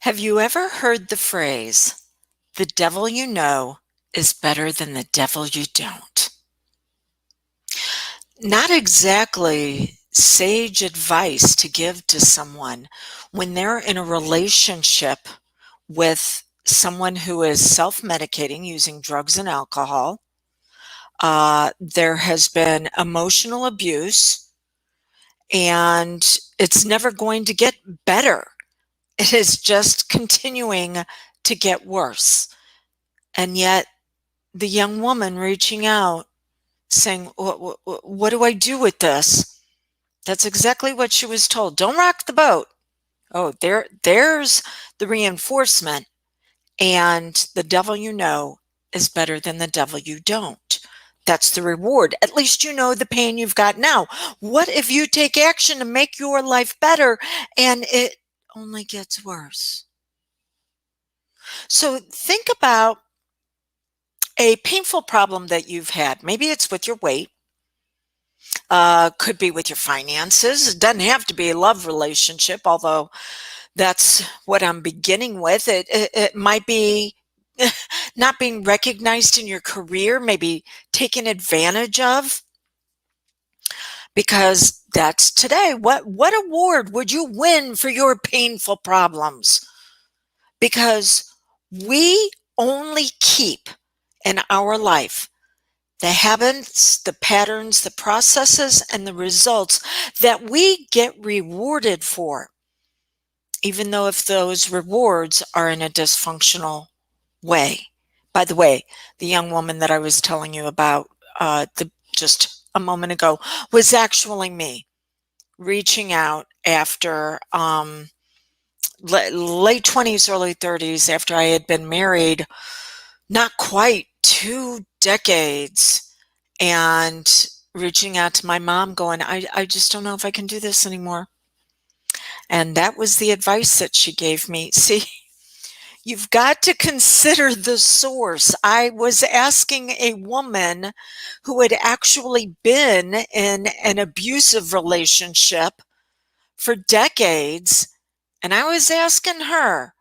Have you ever heard the phrase, the devil you know is better than the devil you don't? Not exactly sage advice to give to someone when they're in a relationship with someone who is self medicating using drugs and alcohol. There has been emotional abuse, and it's never going to get better. It is just continuing to get worse. And yet, the young woman reaching out saying, what do I do with this? That's exactly what she was told. Don't rock the boat. Oh, there's the reinforcement. And the devil you know is better than the devil you don't. That's the reward. At least you know the pain you've got now. What if you take action to make your life better and it only gets worse? So think about a painful problem that you've had. Maybe it's with your weight. Could be with your finances. It doesn't have to be a love relationship, although that's what I'm beginning with. It might be not being recognized in your career, maybe taken advantage of, because that's today. What award would you win for your painful problems? Because we only keep in our life the habits, the patterns, the processes, and the results that we get rewarded for, even though if those rewards are in a dysfunctional way. By the way, the young woman that I was telling you about just a moment ago was actually me reaching out after late 20s, early 30s, after I had been married not quite 2 decades, and reaching out to my mom going, I just don't know if I can do this anymore. And that was the advice that she gave me. See, you've got to consider the source. I was asking a woman who had actually been in an abusive relationship for decades, and I was asking her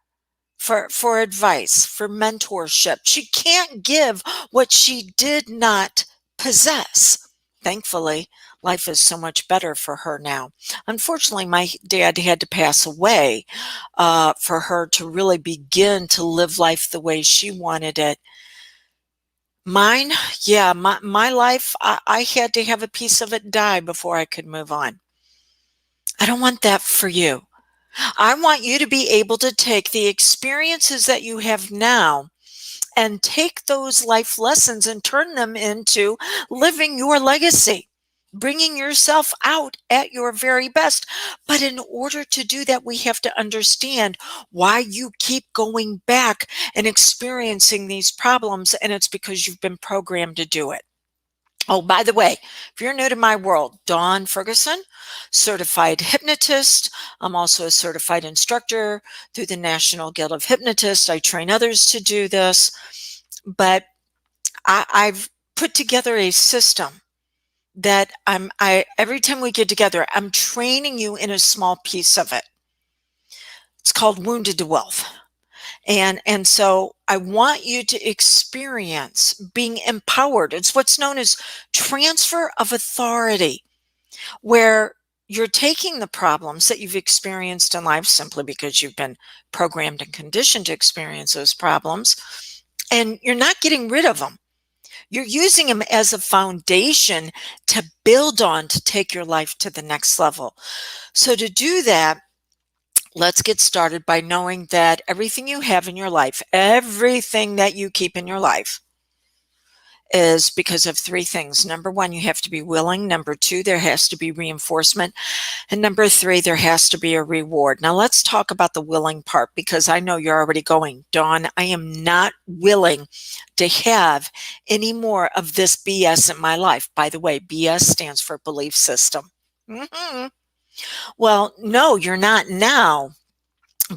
for advice, for mentorship. She can't give what she did not possess. Thankfully, life is so much better for her now. Unfortunately, my dad had to pass away for her to really begin to live life the way she wanted it. Mine, yeah, my life, I had to have a piece of it die before I could move on. I don't want that for you. I want you to be able to take the experiences that you have now and take those life lessons and turn them into living your legacy, bringing yourself out at your very best. But in order to do that, we have to understand why you keep going back and experiencing these problems. And it's because you've been programmed to do it. Oh, by the way, if you're new to my world, Dawn Ferguson, certified hypnotist. I'm also a certified instructor through the National Guild of Hypnotists. I train others to do this, but I've put together a system that every time we get together, I'm training you in a small piece of it. It's called Wounded to Wealth. And so I want you to experience being empowered. It's what's known as transfer of authority, where you're taking the problems that you've experienced in life simply because you've been programmed and conditioned to experience those problems, and you're not getting rid of them. You're using them as a foundation to build on to take your life to the next level. So to do that, let's get started by knowing that everything you have in your life, everything that you keep in your life, is because of three things. Number one, you have to be willing. Number two, there has to be reinforcement. And number three, there has to be a reward. Now let's talk about the willing part, because I know you're already going, Dawn, I am not willing to have any more of this BS in my life. By the way, BS stands for belief system. Well, no, you're not now.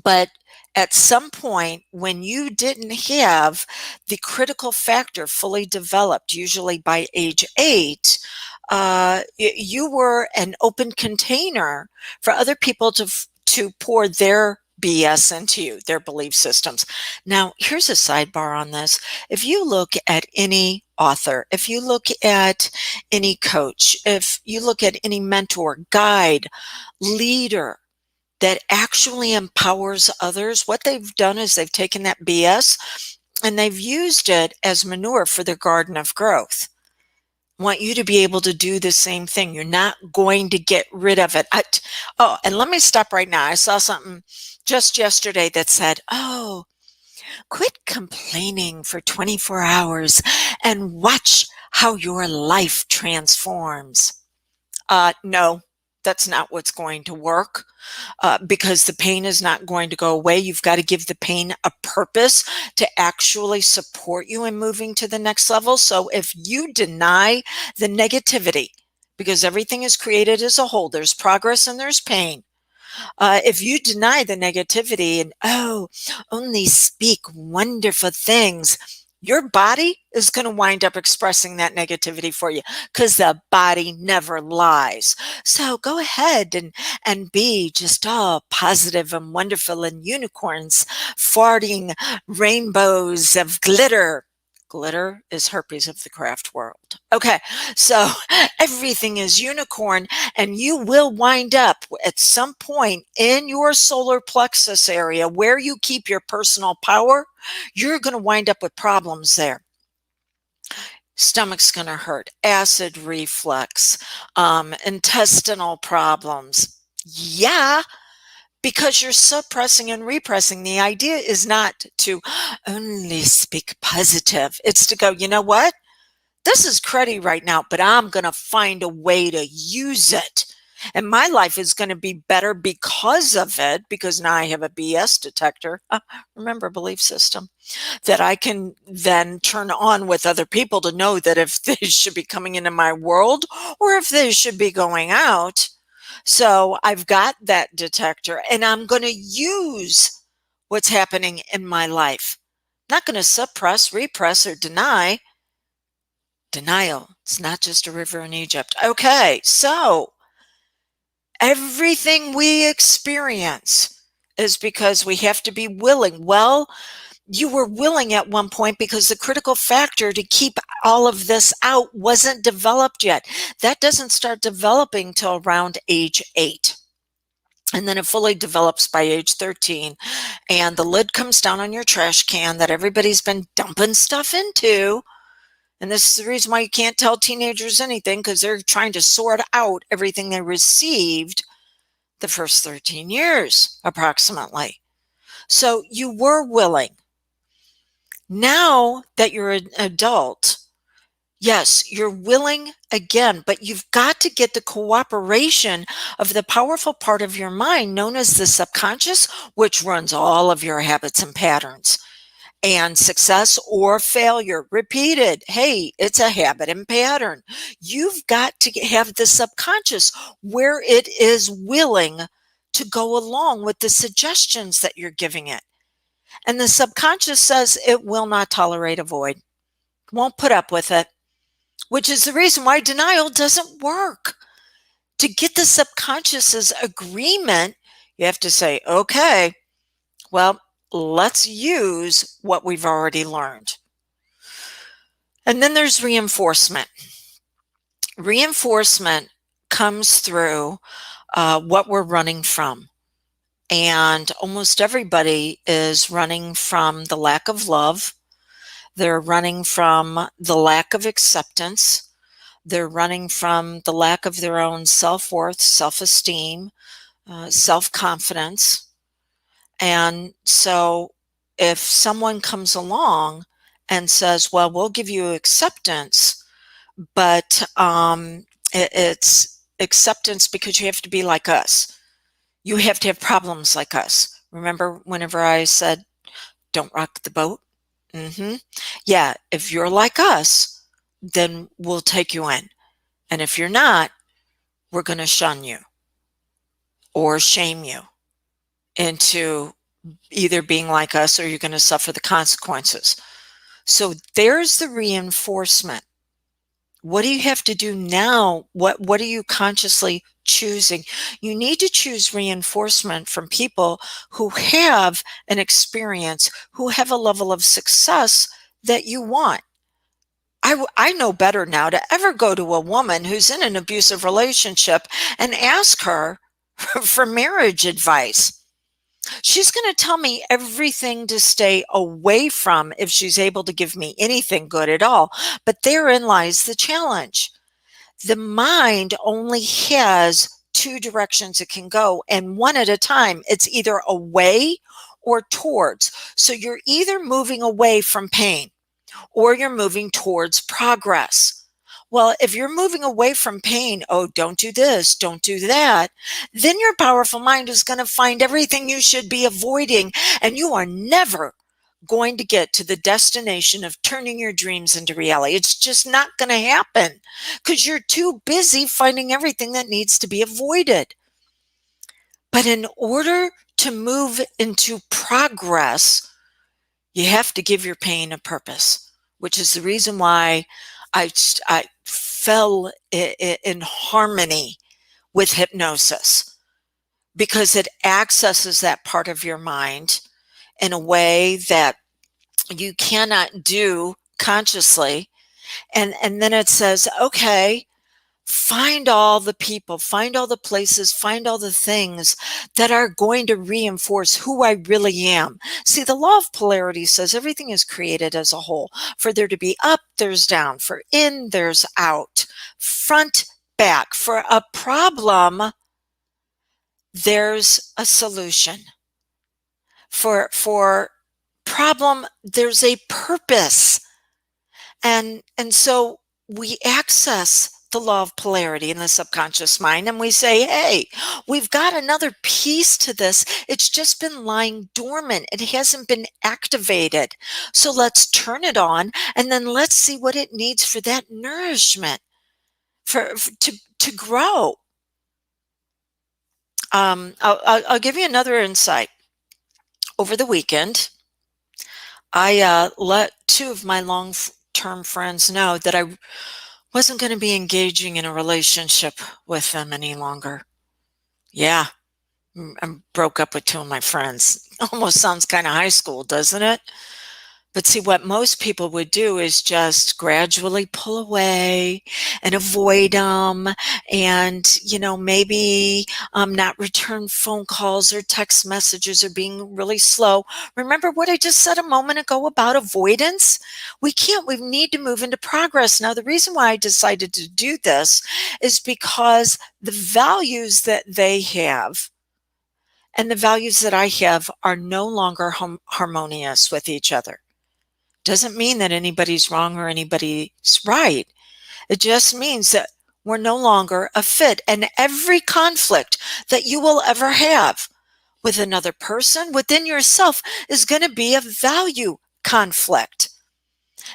But at some point, when you didn't have the critical factor fully developed, usually by age 8, you were an open container for other people to pour their BS into you, their belief systems. Now, here's a sidebar on this. If you look at any author, if you look at any coach, if you look at any mentor, guide, leader that actually empowers others, what they've done is they've taken that BS and they've used it as manure for their garden of growth. Want you to be able to do the same thing. You're not going to get rid of it. Oh, and let me stop right now. I saw something just yesterday that said, oh, quit complaining for 24 hours and watch how your life transforms. No, that's not what's going to work. Because the pain is not going to go away. You've got to give the pain a purpose to actually support you in moving to the next level. So if you deny the negativity, because everything is created as a whole, there's progress and there's pain. If you deny the negativity and, oh, only speak wonderful things, your body is going to wind up expressing that negativity for you because the body never lies. So go ahead and be just all positive and wonderful and unicorns farting rainbows of glitter. Glitter is herpes of the craft world. Okay, so everything is unicorn, and you will wind up at some point in your solar plexus area where you keep your personal power. You're going to wind up with problems there. Stomach's going to hurt, acid reflux, intestinal problems. Yeah, because you're suppressing and repressing. The idea is not to only speak positive. It's to go, you know what? This is cruddy right now, but I'm going to find a way to use it. And my life is going to be better because of it, because now I have a BS detector. Remember, belief system that I can then turn on with other people to know that if they should be coming into my world or if they should be going out. So I've got that detector and I'm going to use what's happening in my life. I'm not going to suppress, repress, or deny. Denial. It's not just a river in Egypt. Okay, so everything we experience is because we have to be willing. Well, you were willing at one point because the critical factor to keep all of this out wasn't developed yet. That doesn't start developing till around age 8. And then it fully develops by age 13. And the lid comes down on your trash can that everybody's been dumping stuff into. And this is the reason why you can't tell teenagers anything, because they're trying to sort out everything they received the first 13 years, approximately. So you were willing. Now that you're an adult, yes, you're willing again, but you've got to get the cooperation of the powerful part of your mind known as the subconscious, which runs all of your habits and patterns. And success or failure, repeated. Hey, it's a habit and pattern. You've got to have the subconscious where it is willing to go along with the suggestions that you're giving it. And the subconscious says it will not tolerate a void, won't put up with it, which is the reason why denial doesn't work. To get the subconscious's agreement, you have to say, okay, well, let's use what we've already learned. And then there's reinforcement. Reinforcement comes through what we're running from. And almost everybody is running from the lack of love. They're running from the lack of acceptance. They're running from the lack of their own self-worth, self-esteem, self-confidence. And so if someone comes along and says, well, we'll give you acceptance, but it's acceptance because you have to be like us. You have to have problems like us. Remember whenever I said, don't rock the boat? Yeah, if you're like us, then we'll take you in. And if you're not, we're going to shun you or shame you into either being like us or you're going to suffer the consequences. So there's the reinforcement. What do you have to do now? What are you consciously choosing. You need to choose reinforcement from people who have an experience, who have a level of success that you want. I know better now to ever go to a woman who's in an abusive relationship and ask her for marriage advice. She's going to tell me everything to stay away from if she's able to give me anything good at all. But therein lies the challenge. The mind only has two directions it can go, and one at a time. It's either away or towards. So you're either moving away from pain or you're moving towards progress. Well, if you're moving away from pain, oh, don't do this, don't do that, then your powerful mind is going to find everything you should be avoiding, and you are never going to get to the destination of turning your dreams into reality. It's just not going to happen because you're too busy finding everything that needs to be avoided. But in order to move into progress, you have to give your pain a purpose, which is the reason why I fell in harmony with hypnosis, because it accesses that part of your mind in a way that you cannot do consciously. And then it says, okay, find all the people, find all the places, find all the things that are going to reinforce who I really am. See, the law of polarity says everything is created as a whole. For there to be up, there's down. For in, there's out. Front, back. For a problem, there's a solution. For problem, there's a purpose. And so we access the law of polarity in the subconscious mind, and we say, hey, we've got another piece to this. It's just been lying dormant. It hasn't been activated. So let's turn it on, and then let's see what it needs for that nourishment to grow. I'll give you another insight. Over the weekend, I let two of my long-term friends know that I wasn't going to be engaging in a relationship with them any longer. Yeah, I broke up with two of my friends. Almost sounds kind of high school, doesn't it? But see, what most people would do is just gradually pull away and avoid them, and, maybe not return phone calls or text messages, or being really slow. Remember what I just said a moment ago about avoidance? We need to move into progress. Now, the reason why I decided to do this is because the values that they have and the values that I have are no longer harmonious with each other. Doesn't mean that anybody's wrong or anybody's right. It just means that we're no longer a fit. And every conflict that you will ever have with another person within yourself is going to be a value conflict.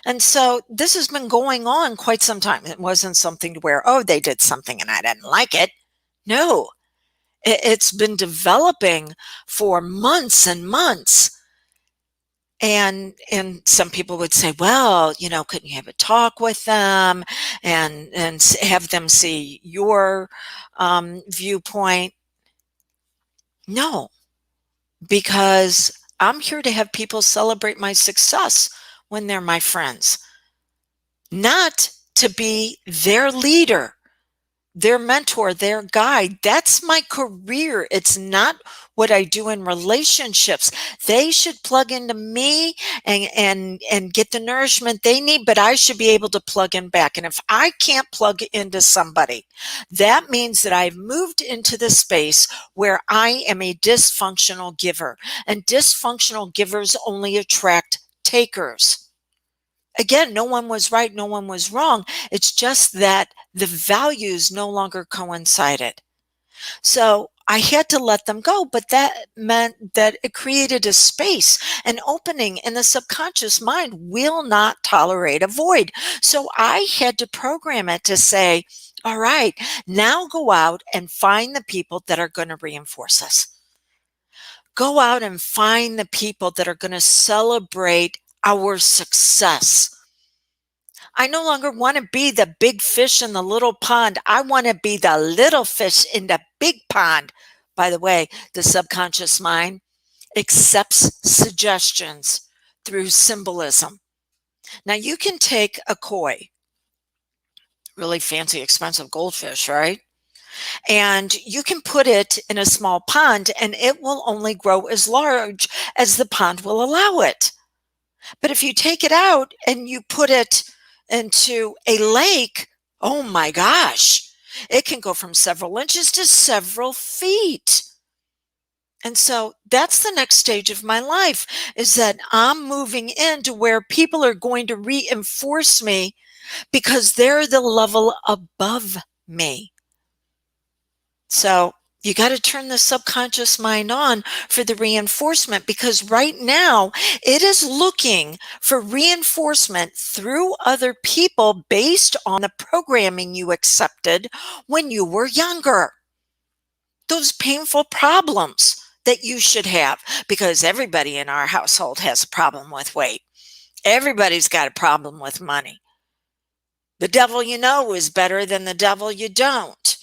And so this has been going on quite some time. It wasn't something to where, oh, they did something and I didn't like it. No, it's been developing for months and months. And some people would say, well, couldn't you have a talk with them and have them see your viewpoint? No, because I'm here to have people celebrate my success when they're my friends, not to be their leader, their mentor, their guide. That's my career. It's not what I do in relationships. They should plug into me and get the nourishment they need, but I should be able to plug in back. And if I can't plug into somebody, that means that I've moved into the space where I am a dysfunctional giver, and dysfunctional givers only attract takers. Again, no one was right, no one was wrong. It's just that the values no longer coincided. So I had to let them go, but that meant that it created a space, an opening, and the subconscious mind will not tolerate a void. So I had to program it to say, all right, now go out and find the people that are going to reinforce us. Go out and find the people that are going to celebrate our success. I no longer want to be the big fish in the little pond. I want to be the little fish in the big pond. By the way, the subconscious mind accepts suggestions through symbolism. Now, you can take a koi, really fancy, expensive goldfish, right? And you can put it in a small pond and it will only grow as large as the pond will allow it. But if you take it out and you put it into a lake, oh my gosh, it can go from several inches to several feet. And so that's the next stage of my life, is that I'm moving into where people are going to reinforce me because they're the level above me. So you got to turn the subconscious mind on for the reinforcement, because right now it is looking for reinforcement through other people based on the programming you accepted when you were younger. Those painful problems that you should have, because everybody in our household has a problem with weight. Everybody's got a problem with money. The devil you know is better than the devil you don't.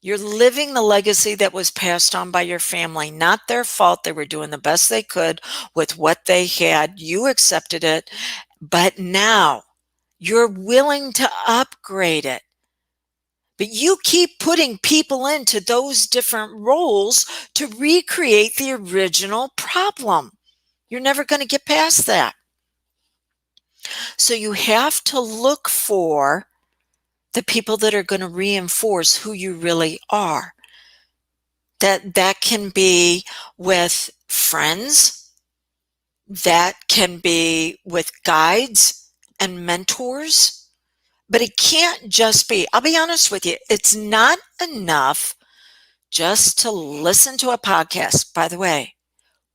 You're living the legacy that was passed on by your family. Not their fault. They were doing the best they could with what they had. You accepted it. But now you're willing to upgrade it. But you keep putting people into those different roles to recreate the original problem. You're never going to get past that. So you have to look for the people that are going to reinforce who you really are. That can be with friends, that can be with guides and mentors, but it can't just be, I'll be honest with you, it's not enough just to listen to a podcast. By the way,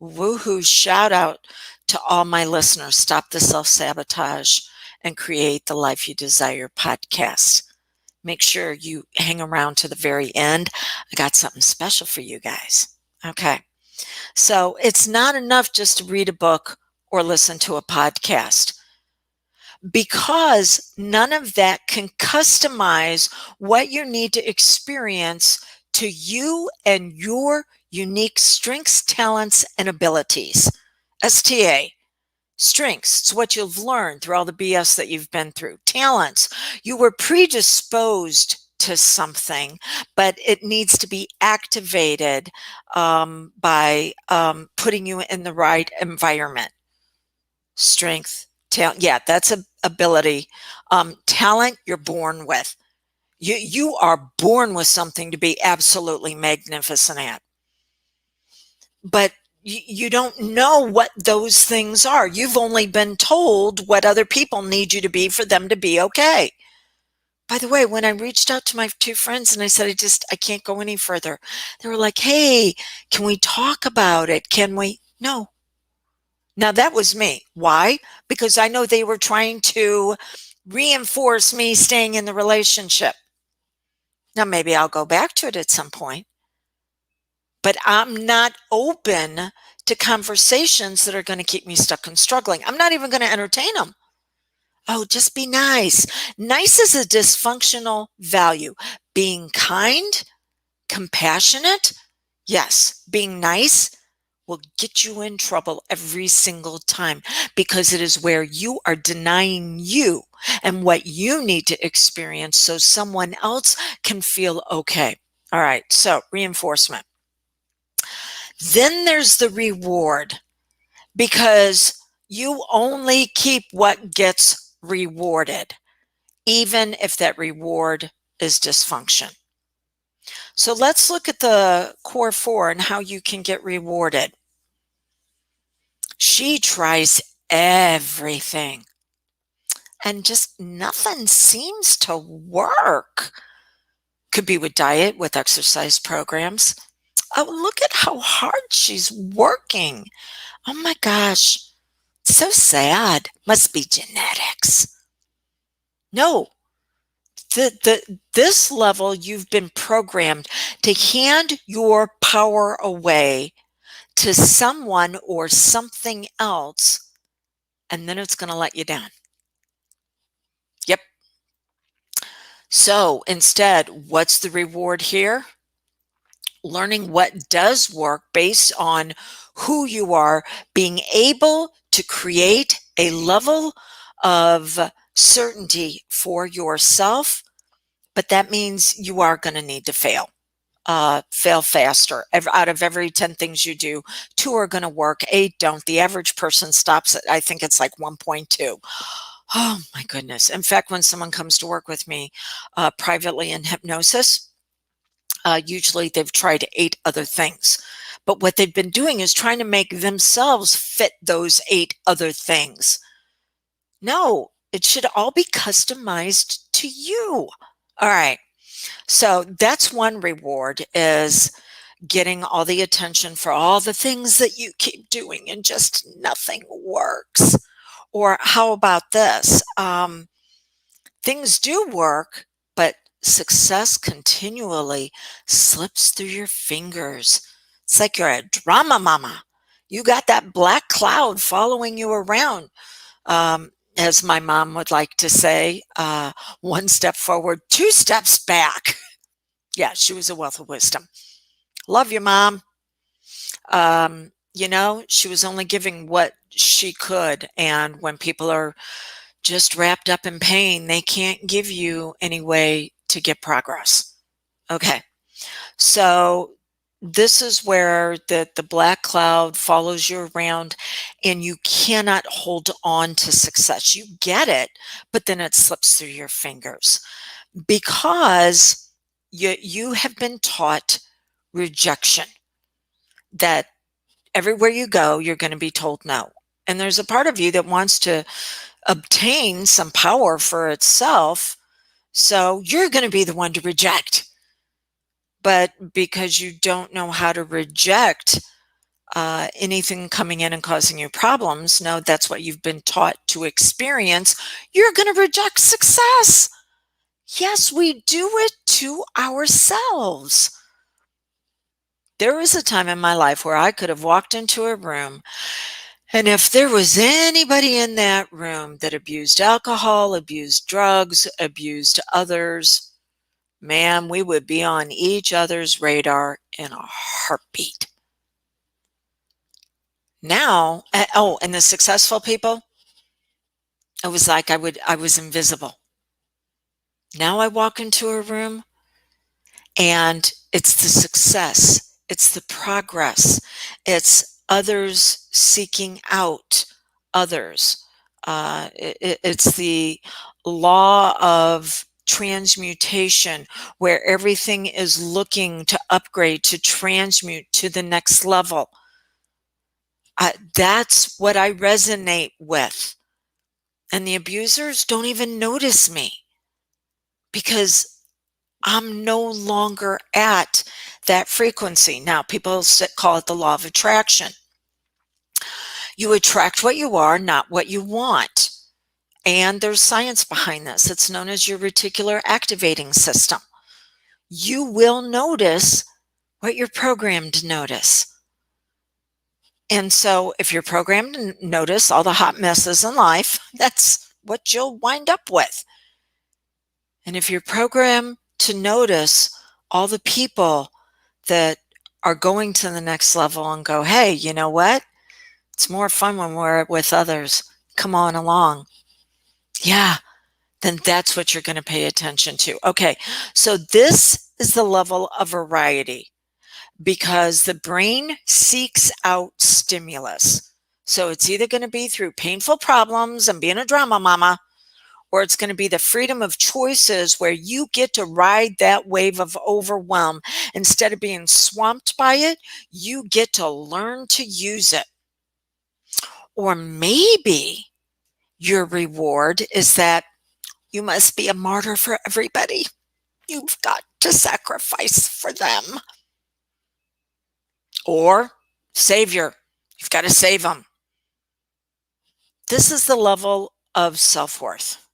woohoo, shout out to all my listeners. Stop the self-sabotage and create the life you desire podcast. Make sure you hang around to the very end. I got something special for you guys. Okay. So it's not enough just to read a book or listen to a podcast, because none of that can customize what you need to experience to you and your unique strengths, talents, and abilities. STA. Strengths, it's what you've learned through all the BS that you've been through. Talents, you were predisposed to something, but it needs to be activated by putting you in the right environment. Strength, talent, yeah, that's an ability. Talent, you're born with. You are born with something to be absolutely magnificent at. But you don't know what those things are. You've only been told what other people need you to be for them to be okay. By the way, when I reached out to my two friends and I said, I can't go any further, they were like, hey, can we talk about it? Can we? No. Now that was me. Why? Because I know they were trying to reinforce me staying in the relationship. Now maybe I'll go back to it at some point, but I'm not open to conversations that are going to keep me stuck and struggling. I'm not even going to entertain them. Oh, just be nice. Nice is a dysfunctional value. Being kind, compassionate, yes, being nice will get you in trouble every single time, because it is where you are denying you and what you need to experience so someone else can feel okay. All right, so reinforcement. Then there's the reward, because you only keep what gets rewarded, even if that reward is dysfunction. So let's look at the core four and how you can get rewarded. She tries everything and just nothing seems to work. Could be with diet, with exercise programs. Oh, look at how hard she's working. Oh my gosh. So sad. Must be genetics. No. This level, you've been programmed to hand your power away to someone or something else, and then it's going to let you down. So instead, what's the reward here? Learning what does work based on who you are, being able to create a level of certainty for yourself, but that means you are going to need to fail. Fail faster. Out of every 10 things you do, 2 are going to work, 8 don't. The average person stops at, I think it's like 1.2. Oh my goodness. In fact, when someone comes to work with me privately in hypnosis, usually they've tried 8 other things. But what they've been doing is trying to make themselves fit those 8 other things. No, it should all be customized to you. All right. So that's one reward, is getting all the attention for all the things that you keep doing and just nothing works. Or how about this? Things do work, but success continually slips through your fingers. It's like you're a drama mama. You got that black cloud following you around. As my mom would like to say, 1 step forward, 2 steps back. Yeah, she was a wealth of wisdom. Love you, Mom. She was only giving what she could. And when people are just wrapped up in pain, they can't give you any way to get progress. Okay. So this is where the black cloud follows you around and you cannot hold on to success. You get it, but then it slips through your fingers because you have been taught rejection, that everywhere you go, you're going to be told no. And there's a part of you that wants to obtain some power for itself. So you're going to be the one to reject. But because you don't know how to reject anything coming in and causing you problems, no, that's what you've been taught to experience, you're going to reject success. Yes, we do it to ourselves. There was a time in my life where I could have walked into a room, and if there was anybody in that room that abused alcohol, abused drugs, abused others, man, we would be on each other's radar in a heartbeat. Now, and the successful people, it was like I was invisible. Now I walk into a room and it's the success, it's the progress, it's others seeking out others. It's the law of transmutation, where everything is looking to upgrade, to transmute to the next level. That's what I resonate with. And the abusers don't even notice me because I'm no longer at that frequency. Now, people call it the law of attraction. You attract what you are, not what you want. And there's science behind this. It's known as your reticular activating system. You will notice what you're programmed to notice. And so if you're programmed to notice all the hot messes in life, that's what you'll wind up with. And if you're programmed to notice all the people that are going to the next level and go, hey, you know what? It's more fun when we're with others. Come on along. Yeah, then that's what you're going to pay attention to. Okay, so this is the level of variety because the brain seeks out stimulus. So it's either going to be through painful problems and being a drama mama, or it's going to be the freedom of choices where you get to ride that wave of overwhelm. Instead of being swamped by it, you get to learn to use it. Or maybe your reward is that you must be a martyr for everybody. You've got to sacrifice for them. Or savior, you've got to save them. This is the level of self-worth.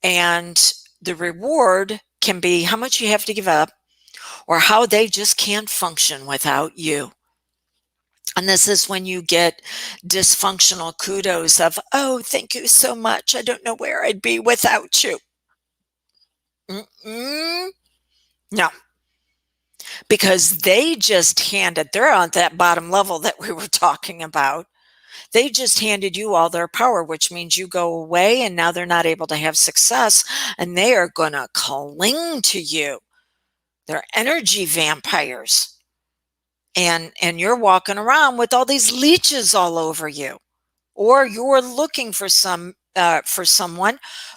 And the reward can be how much you have to give up or how they just can't function without you. And this is when you get dysfunctional kudos of, oh, thank you so much. I don't know where I'd be without you. Mm-mm. No, because they just handed, they're on that bottom level that we were talking about. They just handed you all their power, which means you go away and now they're not able to have success and they are going to cling to you. They're energy vampires. And you're walking around with all these leeches all over you, or you're looking for someone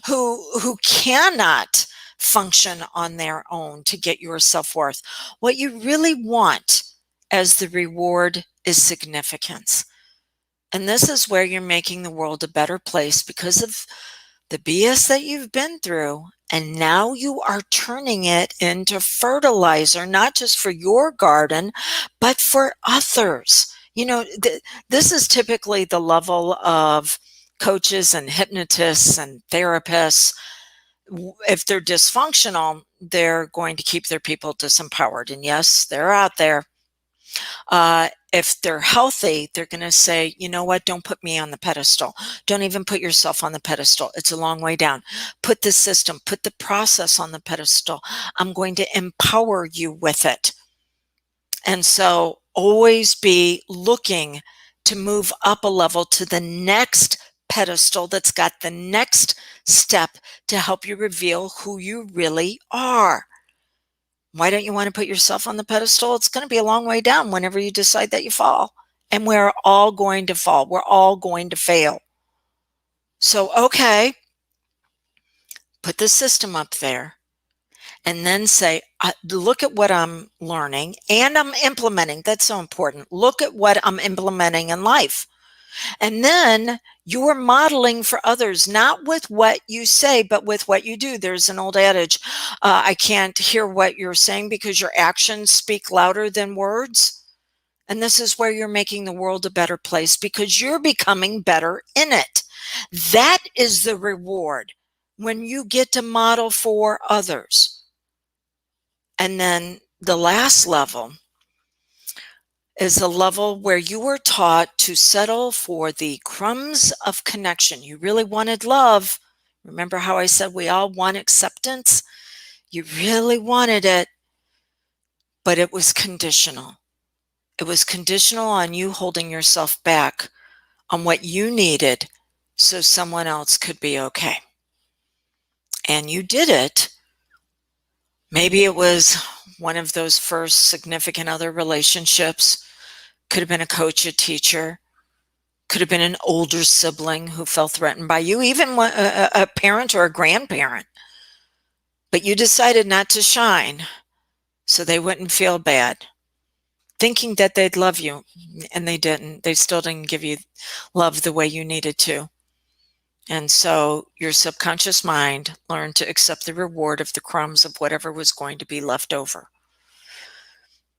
who cannot function on their own to get your self-worth. What you really want as the reward is significance. And this is where you're making the world a better place because of the BS that you've been through. And now you are turning it into fertilizer, not just for your garden, but for others. This is typically the level of coaches and hypnotists and therapists. If they're dysfunctional, they're going to keep their people disempowered. And yes, they're out there. If they're healthy, they're going to say, you know what, don't put me on the pedestal. Don't even put yourself on the pedestal. It's a long way down. Put the system, put the process on the pedestal. I'm going to empower you with it. And so always be looking to move up a level to the next pedestal that's got the next step to help you reveal who you really are. Why don't you want to put yourself on the pedestal? It's going to be a long way down whenever you decide that you fall. And we're all going to fall. We're all going to fail. So, okay, put the system up there and then say, look at what I'm learning and I'm implementing. That's so important. Look at what I'm implementing in life. And then you're modeling for others, not with what you say, but with what you do. There's an old adage, I can't hear what you're saying because your actions speak louder than words. And this is where you're making the world a better place because you're becoming better in it. That is the reward when you get to model for others. And then the last level is a level where you were taught to settle for the crumbs of connection. You really wanted love. Remember how I said we all want acceptance? You really wanted it, but it was conditional. It was conditional on you holding yourself back on what you needed so someone else could be okay. And you did it. Maybe it was one of those first significant other relationships. Could have been a coach, a teacher. Could have been an older sibling who felt threatened by you, even a parent or a grandparent. But you decided not to shine so they wouldn't feel bad, thinking that they'd love you, and they didn't. They still didn't give you love the way you needed to. And so your subconscious mind learned to accept the reward of the crumbs of whatever was going to be left over.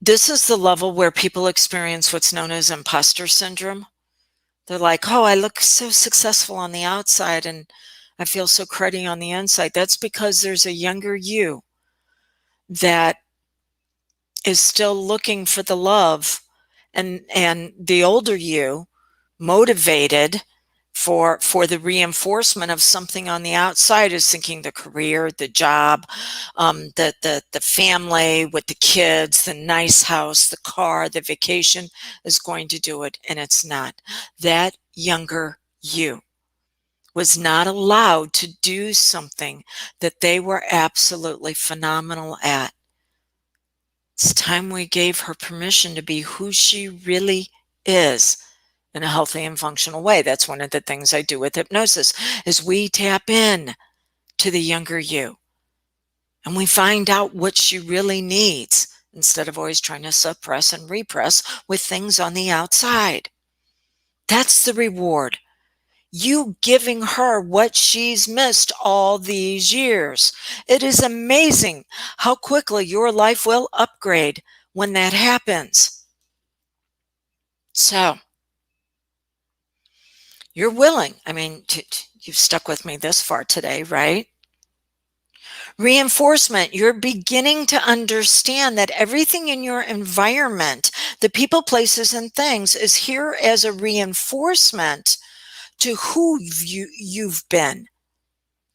This is the level where people experience what's known as imposter syndrome. They're like, oh, I look so successful on the outside and I feel so cruddy on the inside. That's because there's a younger you that is still looking for the love, and the older you, motivated for the reinforcement of something on the outside, is thinking the career, the job, the family with the kids, the nice house, the car, the vacation is going to do it, and it's not. That younger you was not allowed to do something that they were absolutely phenomenal at. It's time we gave her permission to be who she really is in a healthy and functional way. That's one of the things I do with hypnosis, is we tap in to the younger you and we find out what she really needs instead of always trying to suppress and repress with things on the outside. That's the reward. You giving her what she's missed all these years. It is amazing how quickly your life will upgrade when that happens. So, you're willing. I mean, you've stuck with me this far today, right? Reinforcement, you're beginning to understand that everything in your environment, the people, places, and things, is here as a reinforcement to who you've been,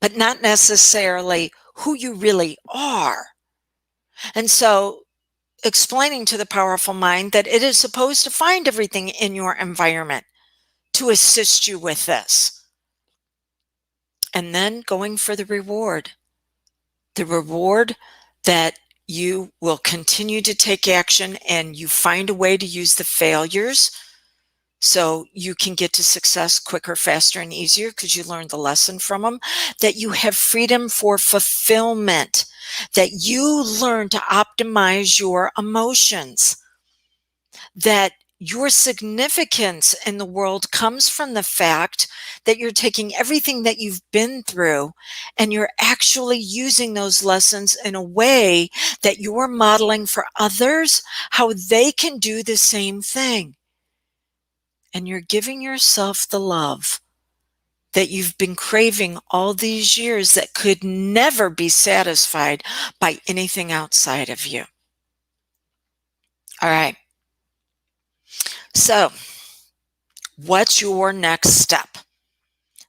but not necessarily who you really are. And so explaining to the powerful mind that it is supposed to find everything in your environment to assist you with this. And then going for the reward that you will continue to take action and you find a way to use the failures so you can get to success quicker, faster, and easier because you learned the lesson from them, that you have freedom for fulfillment, that you learn to optimize your emotions, that your significance in the world comes from the fact that you're taking everything that you've been through and you're actually using those lessons in a way that you're modeling for others how they can do the same thing. And you're giving yourself the love that you've been craving all these years that could never be satisfied by anything outside of you. All right. So, what's your next step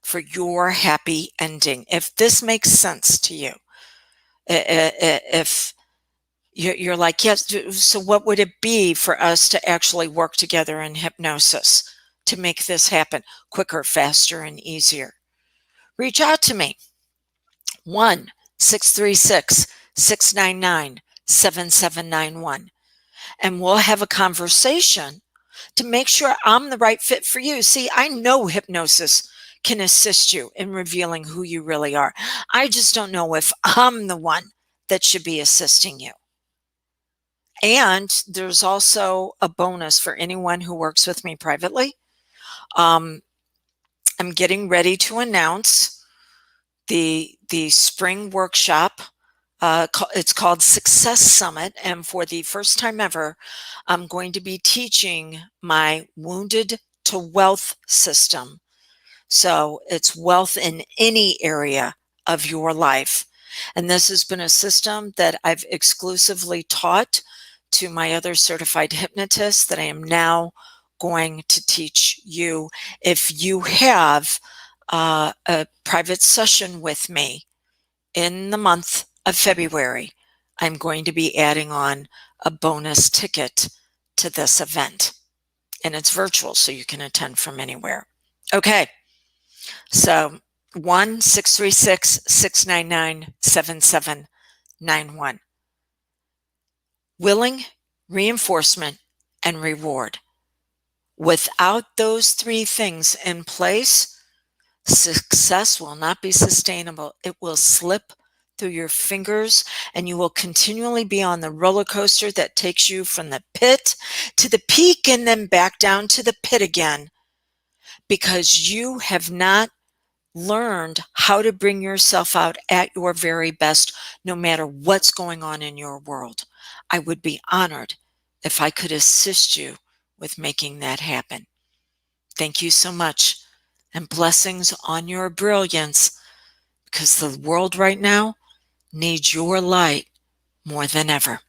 for your happy ending? If this makes sense to you, if you're like, yes, so what would it be for us to actually work together in hypnosis to make this happen quicker, faster, and easier? Reach out to me. 1-636-699-7791. And we'll have a conversation to make sure I'm the right fit for you. See, I know hypnosis can assist you in revealing who you really are. I just don't know if I'm the one that should be assisting you. And there's also a bonus for anyone who works with me privately. I'm getting ready to announce the spring workshop. It's called Success Summit, and for the first time ever, I'm going to be teaching my Wounded to Wealth system. So it's wealth in any area of your life. And this has been a system that I've exclusively taught to my other certified hypnotists that I am now going to teach you. If you have a private session with me in the month of February, I'm going to be adding on a bonus ticket to this event. And it's virtual, so you can attend from anywhere. Okay. So 1-636-699-7791. Willing, reinforcement, and reward. Without those three things in place, success will not be sustainable. It will slip through your fingers and you will continually be on the roller coaster that takes you from the pit to the peak and then back down to the pit again because you have not learned how to bring yourself out at your very best no matter what's going on in your world. I would be honored if I could assist you with making that happen. Thank you so much, and blessings on your brilliance, because the world right now needs your light more than ever.